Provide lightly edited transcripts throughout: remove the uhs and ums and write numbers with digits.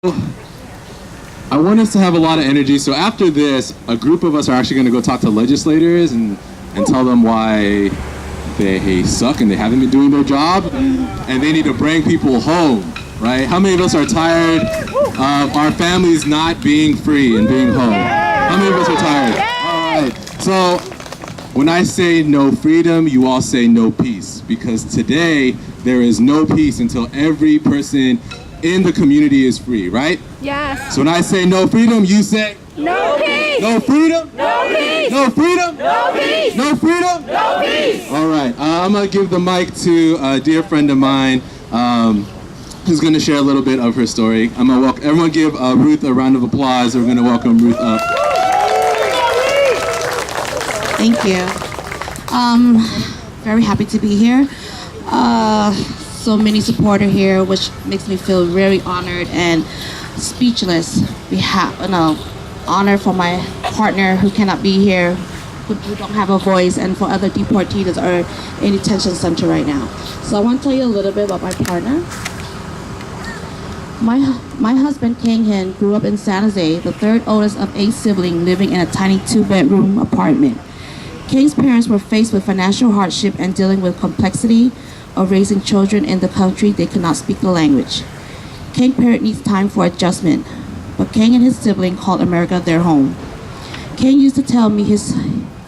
I want us to have a lot of energy. So after this, a group of us are actually going to go talk to legislators and tell them why they suck and they haven't been doing their job and they need to bring people home, right? How many of us are tired of our families not being free and being home? How many of us are tired? All right. So when I say no freedom, you all say no peace, because today there is no peace until every person in the community is free, right? Yes. So when I say no freedom, you say no peace. No freedom? No peace. No freedom? No peace. No freedom? No peace. All right, I'm gonna give the mic to a dear friend of mine who's gonna share a little bit of her story. I'm gonna welcome, everyone give Ruth a round of applause. We're gonna welcome Ruth up. Thank you. Very happy to be here. So many supporters here, which makes me feel very honored and speechless. We have honor for my partner who cannot be here, who don't have a voice, and for other deportees are in detention center right now. So I want to tell you a little bit about my partner. My husband, Kang Hin, grew up in San Jose, the third oldest of 8 siblings living in a tiny 2-bedroom apartment. Kang's parents were faced with financial hardship and dealing with complexity of raising children in the country they could not speak the language. Kang's parent needs time for adjustment, but Kang and his sibling called America their home. Kang used to tell me his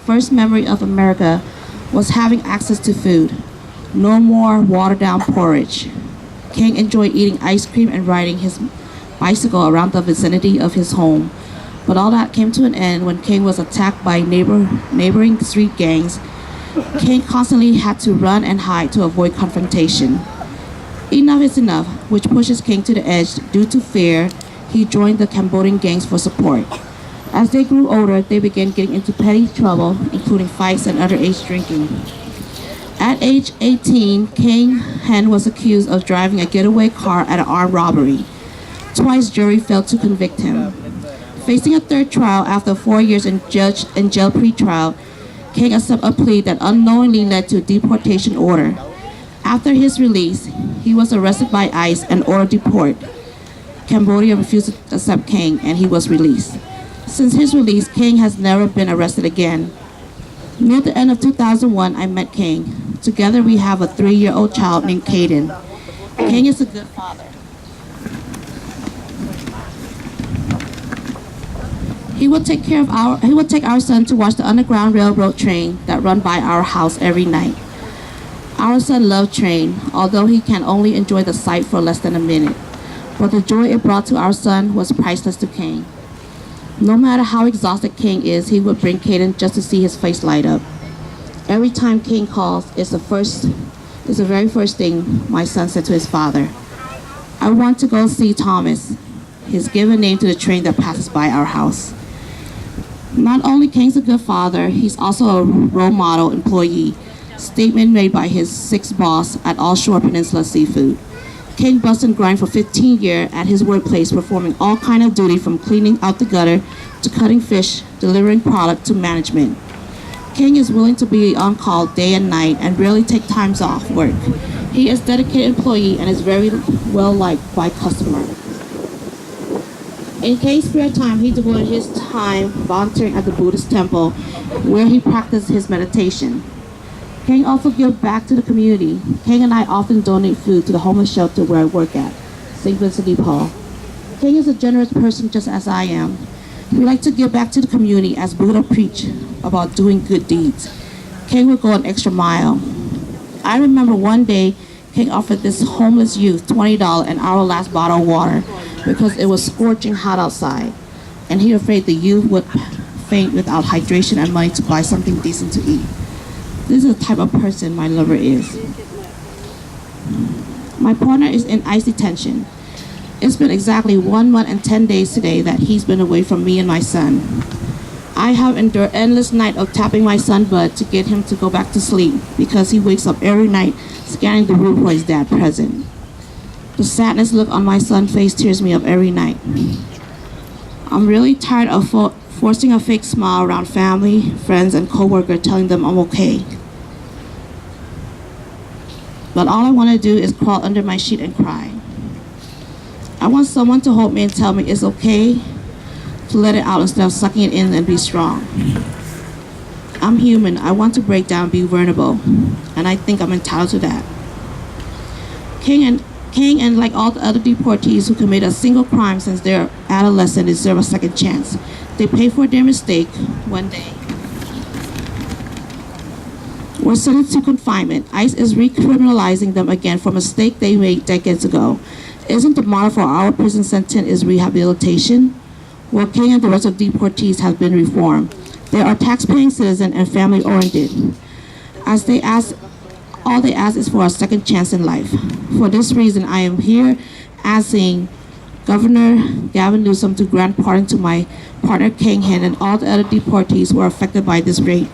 first memory of America was having access to food. No more watered down porridge. Kang enjoyed eating ice cream and riding his bicycle around the vicinity of his home. But all that came to an end when Kang was attacked by neighboring street gangs. Kang constantly had to run and hide to avoid confrontation. Enough is enough, which pushes Kang to the edge. Due to fear, he joined the Cambodian gangs for support. As they grew older, they began getting into petty trouble, including fights and underage drinking. At age 18, Kang Hin was accused of driving a getaway car at an armed robbery. Twice jury failed to convict him. Facing a third trial after 4 years in jail pre-trial, Kang accepted a plea that unknowingly led to a deportation order. After his release, he was arrested by ICE and ordered deport. Cambodia refused to accept Kang and he was released. Since his release, Kang has never been arrested again. Near the end of 2001, I met Kang. Together we have a 3-year-old child named Caden. Kang is a good father. He would take our son to watch the Underground Railroad train that run by our house every night. Our son loved train, although he can only enjoy the sight for less than a minute. But the joy it brought to our son was priceless to Kang. No matter how exhausted Kang is, he would bring Caden just to see his face light up. Every time Kang calls, it's the very first thing my son said to his father. I want to go see Thomas, his given name to the train that passes by our house. Not only Kang's a good father, he's also a role model employee. Statement made by his 6th boss at All Shore Peninsula Seafood. Kang bust and grind for 15 years at his workplace, performing all kind of duty from cleaning out the gutter to cutting fish, delivering product to management. Kang is willing to be on call day and night and rarely take times off work. He is a dedicated employee and is very well liked by customers. In Kang's spare time, he devoted his time volunteering at the Buddhist temple where he practiced his meditation. Kang also gives back to the community. Kang and I often donate food to the homeless shelter where I work at, St. Vincent de Paul. Kang is a generous person just as I am. We like to give back to the community as Buddha preached about doing good deeds. Kang would go an extra mile. I remember one day, Kang offered this homeless youth $20 and our last bottle of water because it was scorching hot outside, and he afraid the youth would faint without hydration and money to buy something decent to eat. This is the type of person my lover is. My partner is in ICE detention. It's been exactly 1 month and 10 days today that he's been away from me and my son. I have endured endless night of tapping my son butt to get him to go back to sleep because he wakes up every night scanning the room for his dad present. The sadness look on my son's face tears me up every night. I'm really tired of forcing a fake smile around family, friends, and co-workers telling them I'm okay. But all I want to do is crawl under my sheet and cry. I want someone to hold me and tell me it's okay to let it out instead of sucking it in and be strong. I'm human. I want to break down, be vulnerable, and I think I'm entitled to that. King and like all the other deportees who commit a single crime since they're adolescent deserve a second chance. They pay for their mistake one day. Were sentenced to confinement. ICE is recriminalizing them again for a mistake they made decades ago. Isn't the model for our prison sentence is rehabilitation? Well, King and the rest of deportees have been reformed. They are tax-paying citizens and family-oriented. All they ask is for a second chance in life. For this reason, I am here asking Governor Gavin Newsom to grant pardon to my partner King Hen and all the other deportees who are affected by this great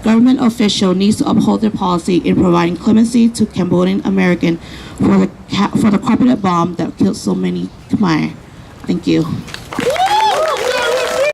government official needs to uphold their policy in providing clemency to Cambodian American for the carpet bomb that killed so many Khmer. Thank you.